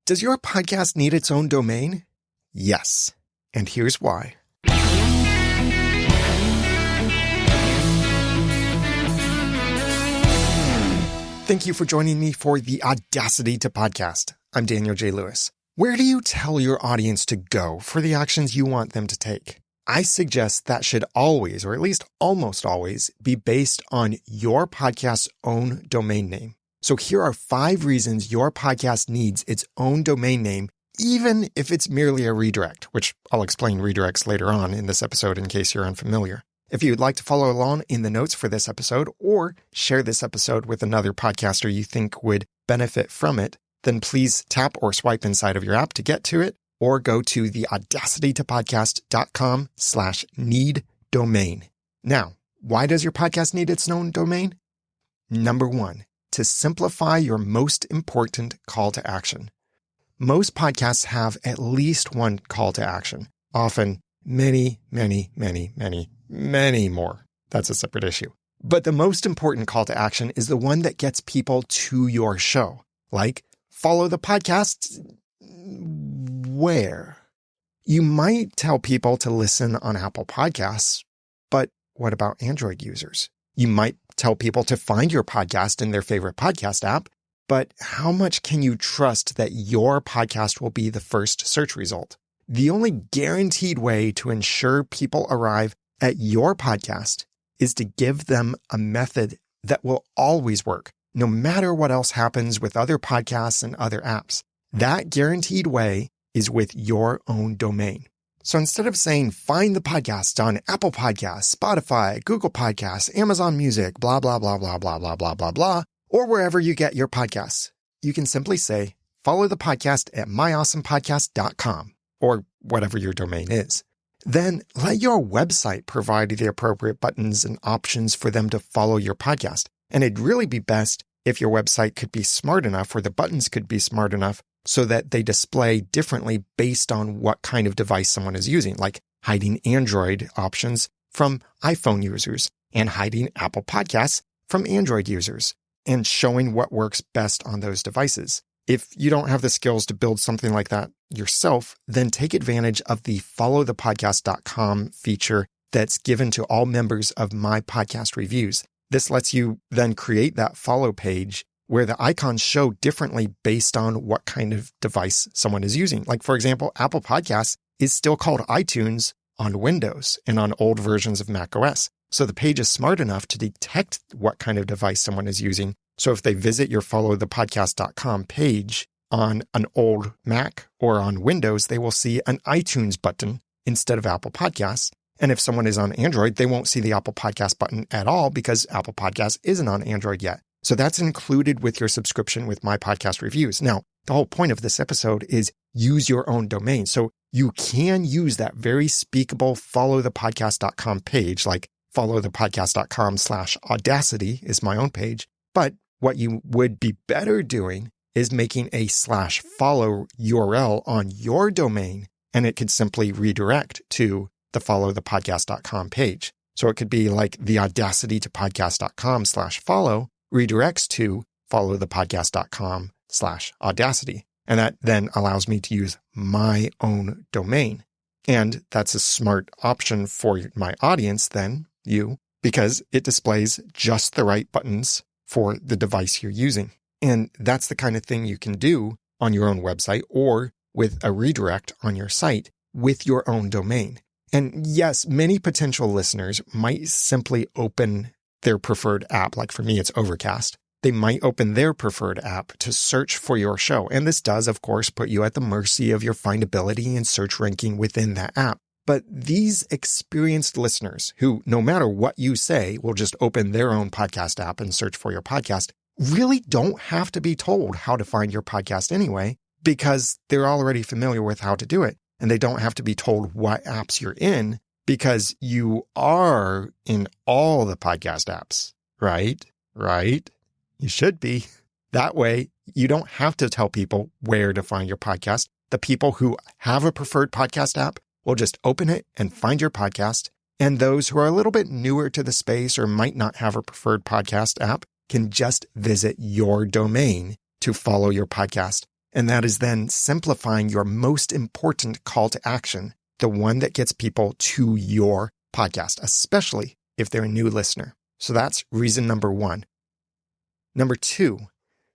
Does your podcast need its own domain? Yes. And here's why. Thank you for joining me for the Audacity to Podcast. I'm Daniel J. Lewis. Where do you tell your audience to go for the actions you want them to take? I suggest that should always, or at least almost always, be based on your podcast's own domain name. So here are 5 reasons your podcast needs its own domain name, even if it's merely a redirect, which I'll explain redirects later on in this episode in case you're unfamiliar. If you'd like to follow along in the notes for this episode or share this episode with another podcaster you think would benefit from it, then please tap or swipe inside of your app to get to it, or go to the audacitytopodcast.com/need domain. Now, why does your podcast need its own domain? Number 1, to simplify your most important call to action. Most podcasts have at least one call to action, often many more. That's a separate issue. But the most important call to action is the one that gets people to your show. Like, follow the podcast where? You might tell people to listen on Apple Podcasts, but what about Android users? You might tell people to find your podcast in their favorite podcast app, but how much can you trust that your podcast will be the first search result? The only guaranteed way to ensure people arrive at your podcast is to give them a method that will always work, no matter what else happens with other podcasts and other apps. That guaranteed way is with your own domain. So instead of saying, find the podcast on Apple Podcasts, Spotify, Google Podcasts, Amazon Music, blah, blah, blah, blah, blah, blah, blah, blah, blah, or wherever you get your podcasts, you can simply say, follow the podcast at myawesomepodcast.com, or whatever your domain is. Then let your website provide the appropriate buttons and options for them to follow your podcast. And it'd really be best if your website could be smart enough, or the buttons could be smart enough, so that they display differently based on what kind of device someone is using, like hiding Android options from iPhone users and hiding Apple Podcasts from Android users, and showing what works best on those devices. If you don't have the skills to build something like that yourself, then take advantage of the followthepodcast.com feature that's given to all members of my podcast reviews. This lets you then create that follow page where the icons show differently based on what kind of device someone is using. Like, for example, Apple Podcasts is still called iTunes on Windows and on old versions of Mac OS. So the page is smart enough to detect what kind of device someone is using. So if they visit your followthepodcast.com page on an old Mac or on Windows, they will see an iTunes button instead of Apple Podcasts. And if someone is on Android, they won't see the Apple Podcast button at all because Apple Podcasts isn't on Android yet. So that's included with your subscription with my podcast reviews. Now, the whole point of this episode is use your own domain. So you can use that very speakable followthepodcast.com page, like followthepodcast.com/audacity is my own page. But what you would be better doing is making a /follow URL on your domain, and it could simply redirect to the followthepodcast.com page. So it could be like the audacitytopodcast.com/follow redirects to followthepodcast.com/audacity. And that then allows me to use my own domain. And that's a smart option for my audience then, you, because it displays just the right buttons for the device you're using. And that's the kind of thing you can do on your own website or with a redirect on your site with your own domain. And yes, many potential listeners might simply open their preferred app. Like for me, it's Overcast. They might open their preferred app to search for your show. And this does, of course, put you at the mercy of your findability and search ranking within that app. But these experienced listeners who, no matter what you say, will just open their own podcast app and search for your podcast, really don't have to be told how to find your podcast anyway, because they're already familiar with how to do it. And they don't have to be told what apps you're in, because you are in all the podcast apps, right? Right? You should be. That way, you don't have to tell people where to find your podcast. The people who have a preferred podcast app will just open it and find your podcast. And those who are a little bit newer to the space or might not have a preferred podcast app can just visit your domain to follow your podcast. And that is then simplifying your most important call to action, the one that gets people to your podcast, especially if they're a new listener. So that's reason number one. Number two,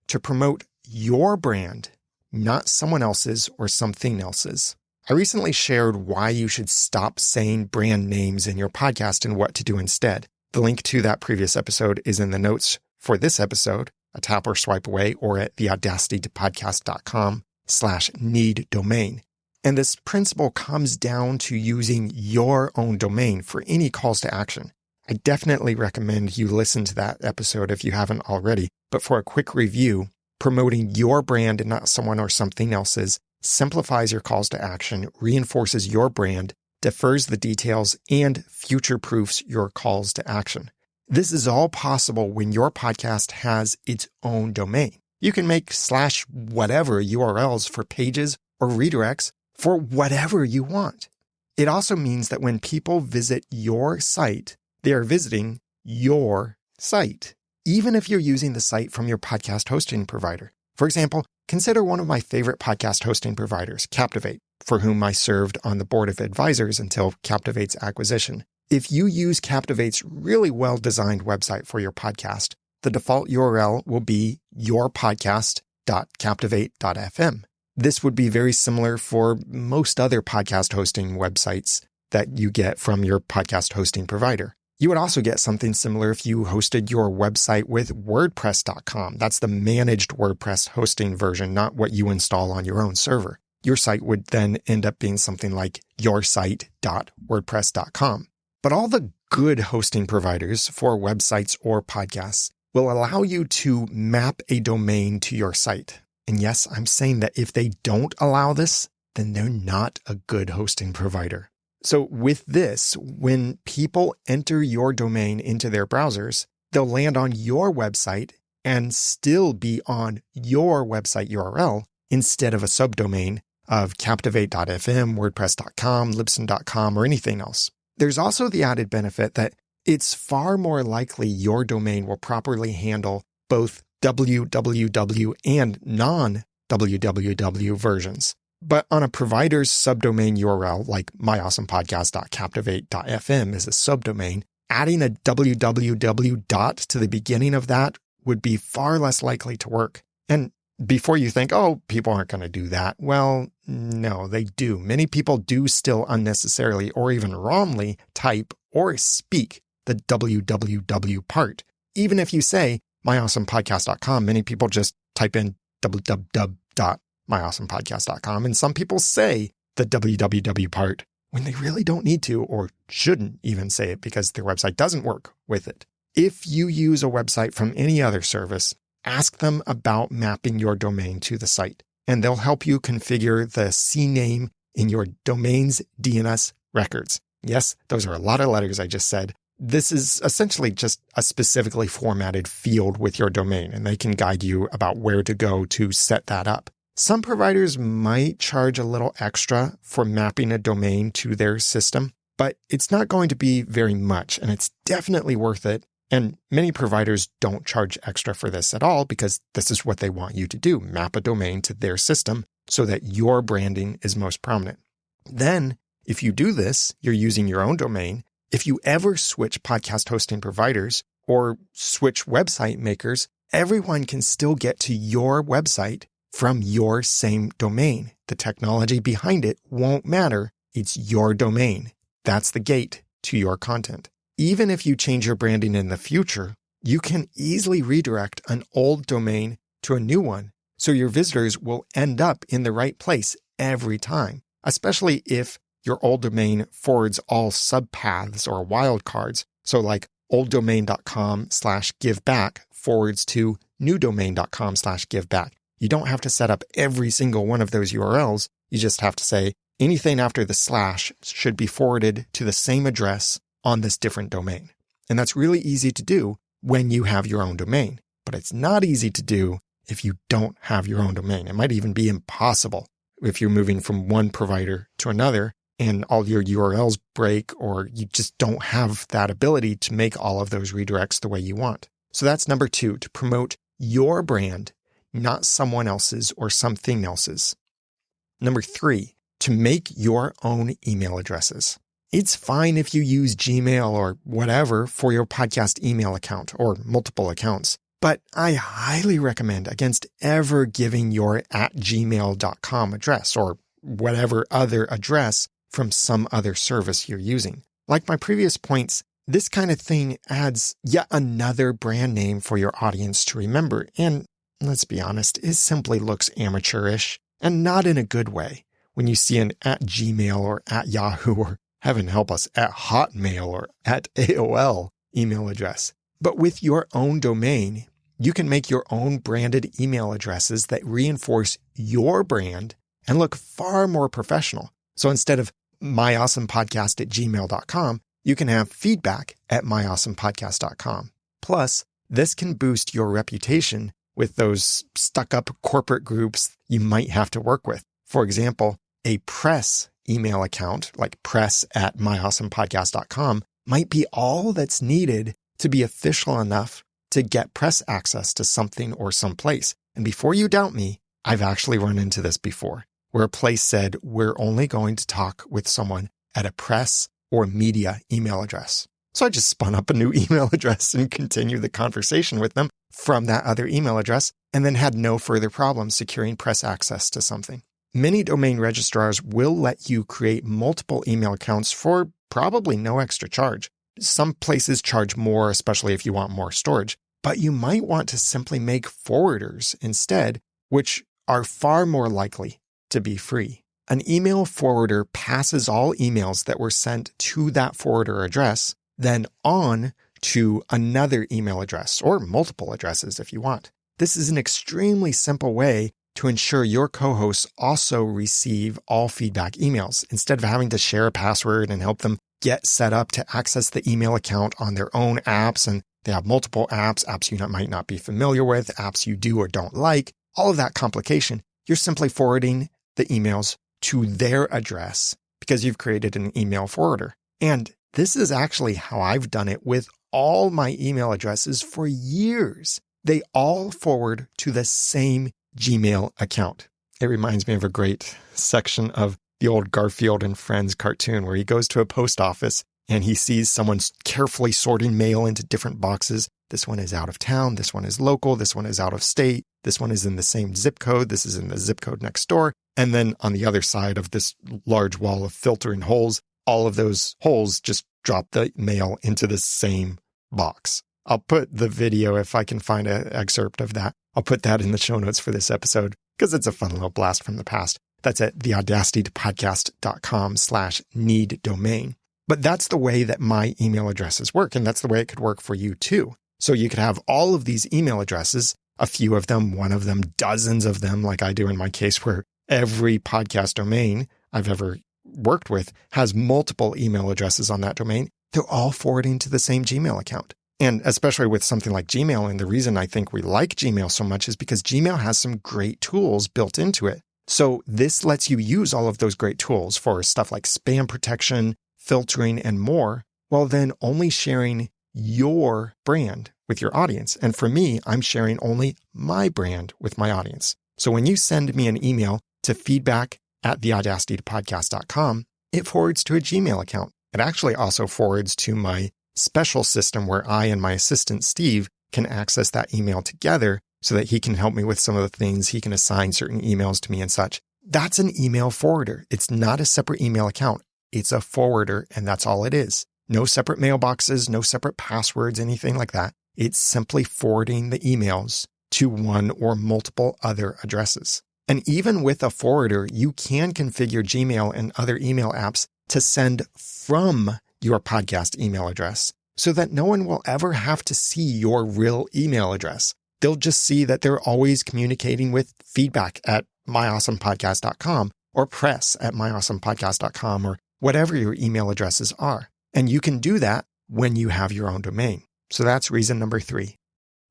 to promote your brand, not someone else's or something else's. I recently shared why you should stop saying brand names in your podcast and what to do instead. The link to that previous episode is in the notes for this episode, a tap or swipe away, or at theaudacitytopodcast.com/need domain. And this principle comes down to using your own domain for any calls to action. I definitely recommend you listen to that episode if you haven't already. But for a quick review, promoting your brand and not someone or something else's simplifies your calls to action, reinforces your brand, defers the details, and future-proofs your calls to action. This is all possible when your podcast has its own domain. You can make /whatever URLs for pages or redirects for whatever you want. It also means that when people visit your site, they are visiting your site, even if you're using the site from your podcast hosting provider. For example, consider one of my favorite podcast hosting providers, Captivate, for whom I served on the board of advisors until Captivate's acquisition. If you use Captivate's really well-designed website for your podcast, the default URL will be yourpodcast.captivate.fm. This would be very similar for most other podcast hosting websites that you get from your podcast hosting provider. You would also get something similar if you hosted your website with WordPress.com. That's the managed WordPress hosting version, not what you install on your own server. Your site would then end up being something like yoursite.wordpress.com. But all the good hosting providers for websites or podcasts will allow you to map a domain to your site. And yes, I'm saying that if they don't allow this, then they're not a good hosting provider. So with this, when people enter your domain into their browsers, they'll land on your website and still be on your website URL instead of a subdomain of captivate.fm, wordpress.com, libsyn.com, or anything else. There's also the added benefit that it's far more likely your domain will properly handle both www and non-www versions. But on a provider's subdomain URL, like myawesomepodcast.captivate.fm is a subdomain, adding a www to the beginning of that would be far less likely to work. And before you think, oh, people aren't going to do that. Well, no, they do. Many people do still unnecessarily or even wrongly type or speak the www part. Even if you say myawesomepodcast.com, many people just type in www.myawesomepodcast.com. And some people say the www part when they really don't need to or shouldn't even say it because their website doesn't work with it. If you use a website from any other service, ask them about mapping your domain to the site, and they'll help you configure the CNAME in your domain's DNS records. Yes, those are a lot of letters I just said. This is essentially just a specifically formatted field with your domain, and they can guide you about where to go to set that up. Some providers might charge a little extra for mapping a domain to their system, but it's not going to be very much, and it's definitely worth it. And many providers don't charge extra for this at all because this is what they want you to do, map a domain to their system so that your branding is most prominent. Then, if you do this, you're using your own domain. If you ever switch podcast hosting providers or switch website makers, everyone can still get to your website from your same domain. The technology behind it won't matter. It's your domain. That's the gate to your content. Even if you change your branding in the future, you can easily redirect an old domain to a new one, so your visitors will end up in the right place every time, especially if your old domain forwards all subpaths or wildcards. So like olddomain.com/giveback forwards to newdomain.com/giveback. You don't have to set up every single one of those URLs. You just have to say anything after the slash should be forwarded to the same address on this different domain. And that's really easy to do when you have your own domain, but it's not easy to do if you don't have your own domain. It might even be impossible if you're moving from one provider to another and all your URLs break, or you just don't have that ability to make all of those redirects the way you want. So that's number 2, to promote your brand, not someone else's or something else's. Number 3, to make your own email addresses. It's fine if you use Gmail or whatever for your podcast email account or multiple accounts, but I highly recommend against ever giving your @gmail.com address or whatever other address from some other service you're using. Like my previous points, this kind of thing adds yet another brand name for your audience to remember. And let's be honest, it simply looks amateurish and not in a good way when you see an @Gmail or @Yahoo or heaven help us, @Hotmail or @AOL email address. But with your own domain, you can make your own branded email addresses that reinforce your brand and look far more professional. So instead of myawesomepodcast@gmail.com, you can have feedback@myawesomepodcast.com. Plus, this can boost your reputation with those stuck-up corporate groups you might have to work with. For example, a press email account like press@myawesomepodcast.com might be all that's needed to be official enough to get press access to something or someplace. And before you doubt me, I've actually run into this before, where a place said, we're only going to talk with someone at a press or media email address. So I just spun up a new email address and continued the conversation with them from that other email address, and then had no further problems securing press access to something. Many domain registrars will let you create multiple email accounts for probably no extra charge. Some places charge more, especially if you want more storage, but you might want to simply make forwarders instead, which are far more likely to be free. An email forwarder passes all emails that were sent to that forwarder address, then on to another email address or multiple addresses if you want. This is an extremely simple way to ensure your co-hosts also receive all feedback emails instead of having to share a password and help them get set up to access the email account on their own apps. And they have multiple apps you might not be familiar with, apps you do or don't like, all of that complication. You're simply forwarding the emails to their address because you've created an email forwarder. And this is actually how I've done it with all my email addresses for years. They all forward to the same Gmail account. It reminds me of a great section of the old Garfield and Friends cartoon where he goes to a post office and he sees someone carefully sorting mail into different boxes. This one is out of town. This one is local. This one is out of state. This one is in the same zip code. This is in the zip code next door. And then on the other side of this large wall of filtering holes, all of those holes just drop the mail into the same box. I'll put the video, if I can find an excerpt of that, I'll put that in the show notes for this episode because it's a fun little blast from the past. That's at theaudacitypodcast.com/need domain. But that's the way that my email addresses work. And that's the way it could work for you too. So you could have all of these email addresses, a few of them, one of them, dozens of them, like I do in my case, where every podcast domain I've ever worked with has multiple email addresses on that domain. They're all forwarding to the same Gmail account. And especially with something like Gmail, and the reason I think we like Gmail so much is because Gmail has some great tools built into it. So this lets you use all of those great tools for stuff like spam protection, filtering, and more, while then only sharing your brand with your audience. And for me, I'm sharing only my brand with my audience. So when you send me an email to feedback@theaudacitypodcast.com, it forwards to a Gmail account. It actually also forwards to my special system where I and my assistant, Steve, can access that email together so that he can help me with some of the things. He can assign certain emails to me and such. That's an email forwarder. It's not a separate email account. It's a forwarder, and that's all it is. No separate mailboxes, no separate passwords, anything like that. It's simply forwarding the emails to one or multiple other addresses. And even with a forwarder, you can configure Gmail and other email apps to send from your podcast email address so that no one will ever have to see your real email address. They'll just see that they're always communicating with feedback@myawesomepodcast.com or press@myawesomepodcast.com or whatever your email addresses are. And you can do that when you have your own domain. So that's reason number 3.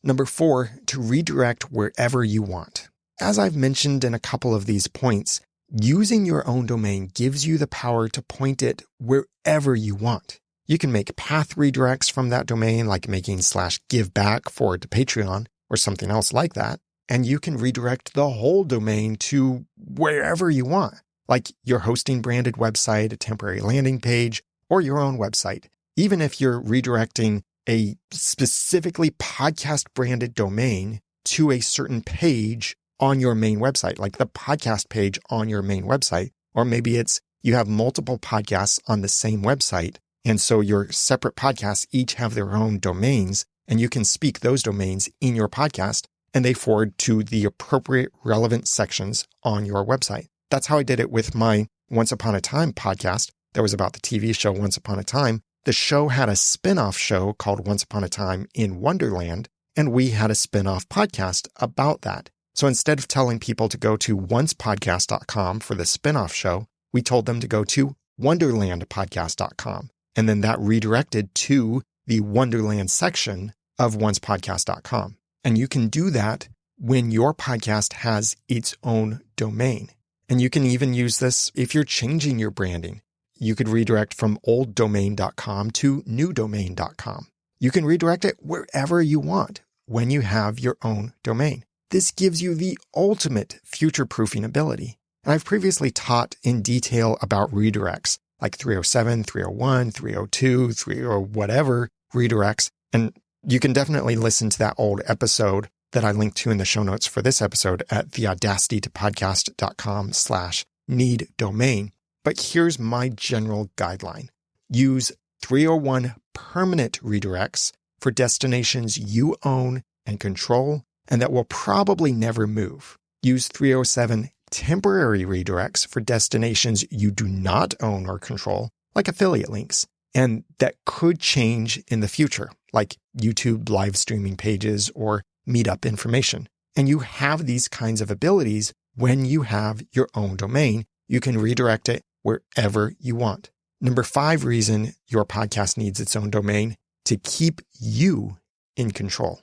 Number 4, to redirect wherever you want. As I've mentioned in a couple of these points, using your own domain gives you the power to point it wherever you want. You can make path redirects from that domain, like making /giveback forward to Patreon or something else like that. and you can redirect the whole domain to wherever you want, like your hosting branded website, a temporary landing page, or your own website. Even if you're redirecting a specifically podcast branded domain to a certain page on your main website, like the podcast page on your main website, or maybe it's you have multiple podcasts on the same website. And so your separate podcasts each have their own domains, and you can speak those domains in your podcast, and they forward to the appropriate relevant sections on your website. That's how I did it with my Once Upon a Time podcast that was about the TV show Once Upon a Time. The show had a spin-off show called Once Upon a Time in Wonderland, and we had a spin-off podcast about that. So instead of telling people to go to oncepodcast.com for the spin-off show, we told them to go to wonderlandpodcast.com. And then that redirected to the Wonderland section of oncepodcast.com. And you can do that when your podcast has its own domain. And you can even use this if you're changing your branding. You could redirect from olddomain.com to newdomain.com. You can redirect it wherever you want when you have your own domain. This gives you the ultimate future-proofing ability. And I've previously taught in detail about redirects, like 307, 301, 302, 30 whatever redirects. And you can definitely listen to that old episode that I linked to in the show notes for this episode at theaudacitytopodcast.com/need-domain. But here's my general guideline. Use 301 permanent redirects for destinations you own and control, and that will probably never move. Use 307 temporary redirects for destinations you do not own or control, like affiliate links, and that could change in the future, like YouTube live streaming pages or meetup information. And you have these kinds of abilities when you have your own domain. You can redirect it wherever you want. Number 5 reason your podcast needs its own domain: to keep you in control.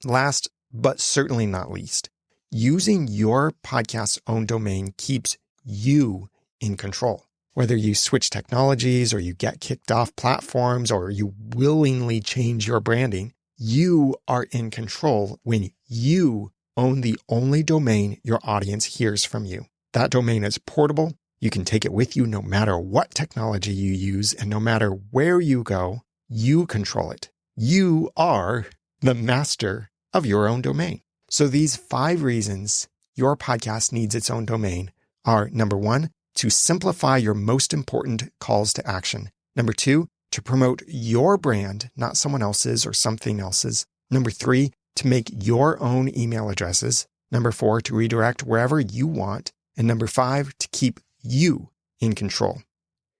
Last, but certainly not least, using your podcast's own domain keeps you in control. Whether you switch technologies or you get kicked off platforms or you willingly change your branding, you are in control when you own the only domain your audience hears from you. That domain is portable. You can take it with you no matter what technology you use, and no matter where you go, you control it. You are the master of your own domain. So these 5 reasons your podcast needs its own domain are: number 1, to simplify your most important calls to action. Number 2, to promote your brand, not someone else's or something else's. Number 3, to make your own email addresses. Number 4, to redirect wherever you want. And number 5, to keep you in control.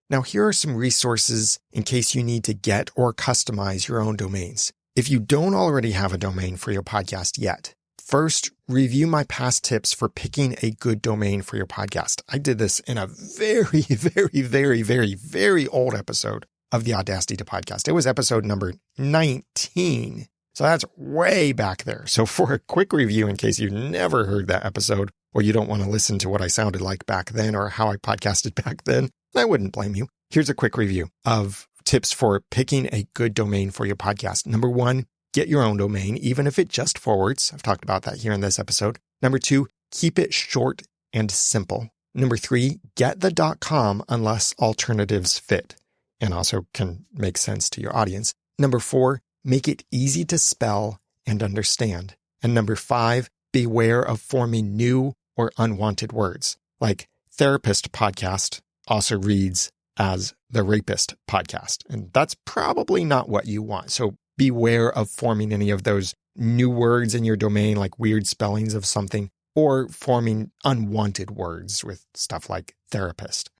Now, here are some resources in case you need to get or customize your own domains. If you don't already have a domain for your podcast yet, first, review my past tips for picking a good domain for your podcast. I did this in a very, very, very, very, very old episode of the Audacity to Podcast. It was episode number 19. So that's way back there. So for a quick review, in case you've never heard that episode, or you don't want to listen to what I sounded like back then or how I podcasted back then, I wouldn't blame you. Here's a quick review of tips for picking a good domain for your podcast. Number 1, get your own domain, even if it just forwards. I've talked about that here in this episode. Number 2, keep it short and simple. Number 3, get the .com unless alternatives fit and also can make sense to your audience. Number 4, make it easy to spell and understand. And number 5, beware of forming new or unwanted words. Like therapist podcast also reads as the rapist podcast. And that's probably not what you want. So beware of forming any of those new words in your domain, like weird spellings of something, or forming unwanted words with stuff like therapist.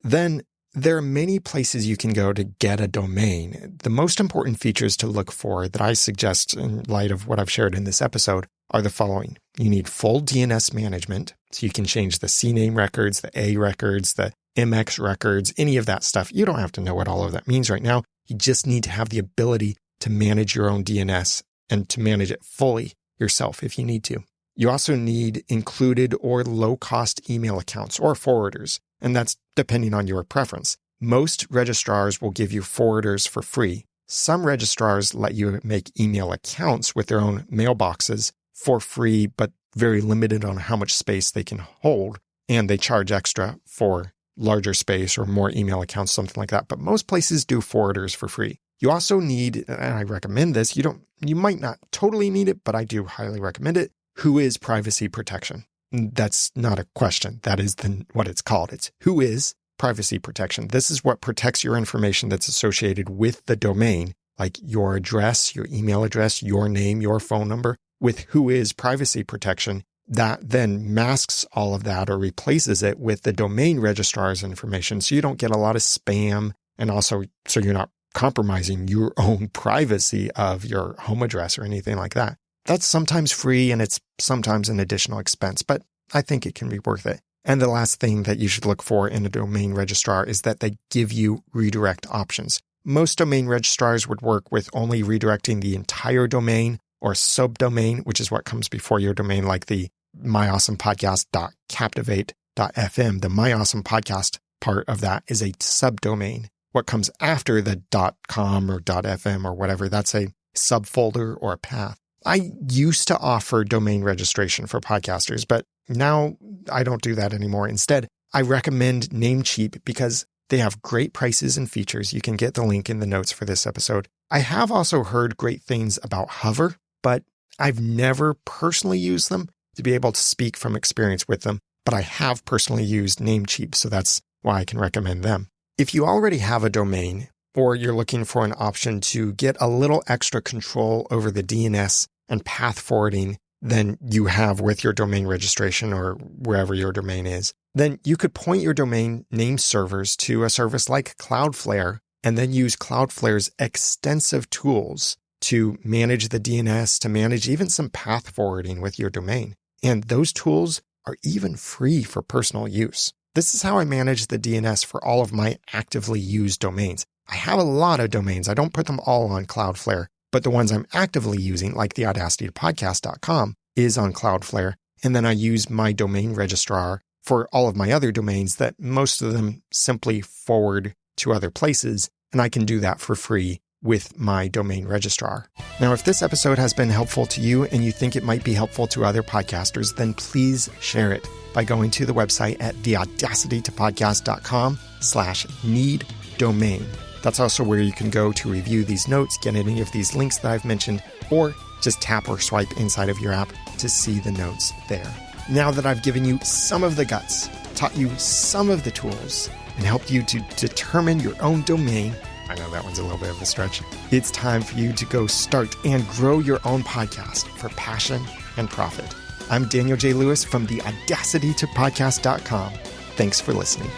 Then there are many places you can go to get a domain. The most important features to look for that I suggest in light of what I've shared in this episode are the following. You need full DNS management, so you can change the CNAME records, the A records, the MX records, any of that stuff. You don't have to know what all of that means right now. You just need to have the ability to manage your own DNS and to manage it fully yourself if you need to. You also need included or low-cost email accounts or forwarders, and that's depending on your preference. Most registrars will give you forwarders for free. Some registrars let you make email accounts with their own mailboxes for free, but very limited on how much space they can hold. And they charge extra for larger space or more email accounts, something like that. But most places do forwarders for free. You also need, and I recommend this, you might not totally need it, but I do highly recommend it. Whois privacy protection? That's not a question. That is what it's called. It's Whois privacy protection. This is what protects your information that's associated with the domain, like your address, your email address, your name, your phone number. With Whois privacy protection, that then masks all of that or replaces it with the domain registrar's information. So you don't get a lot of spam, and also so you're not compromising your own privacy of your home address or anything like that. That's sometimes free and it's sometimes an additional expense, but I think it can be worth it. And the last thing that you should look for in a domain registrar is that they give you redirect options. Most domain registrars would work with only redirecting the entire domain or subdomain, which is what comes before your domain, like the myawesomepodcast.captivate.fm. The myawesomepodcast part of that is a subdomain. What comes after the .com or .fm or whatever, that's a subfolder or a path. I used to offer domain registration for podcasters, but now I don't do that anymore. Instead, I recommend Namecheap because they have great prices and features. You can get the link in the notes for this episode. I have also heard great things about Hover, but I've never personally used them to be able to speak from experience with them. But I have personally used Namecheap, so that's why I can recommend them. If you already have a domain, or you're looking for an option to get a little extra control over the DNS and path forwarding than you have with your domain registration or wherever your domain is, then you could point your domain name servers to a service like Cloudflare and then use Cloudflare's extensive tools to manage the DNS, to manage even some path forwarding with your domain. And those tools are even free for personal use. This is how I manage the DNS for all of my actively used domains. I have a lot of domains. I don't put them all on Cloudflare, but the ones I'm actively using, like the audacitypodcast.com, is on Cloudflare. And then I use my domain registrar for all of my other domains that most of them simply forward to other places. And I can do that for free with my domain registrar. Now, if this episode has been helpful to you and you think it might be helpful to other podcasters, then please share it by going to the website at theaudacitytopodcast.com/need domain. That's also where you can go to review these notes, get any of these links that I've mentioned, or just tap or swipe inside of your app to see the notes there. Now that I've given you some of the guts, taught you some of the tools, and helped you to determine your own domain, I know that one's a little bit of a stretch, it's time for you to go start and grow your own podcast for passion and profit. I'm Daniel J. Lewis from the audacitytopodcast.com. Thanks for listening.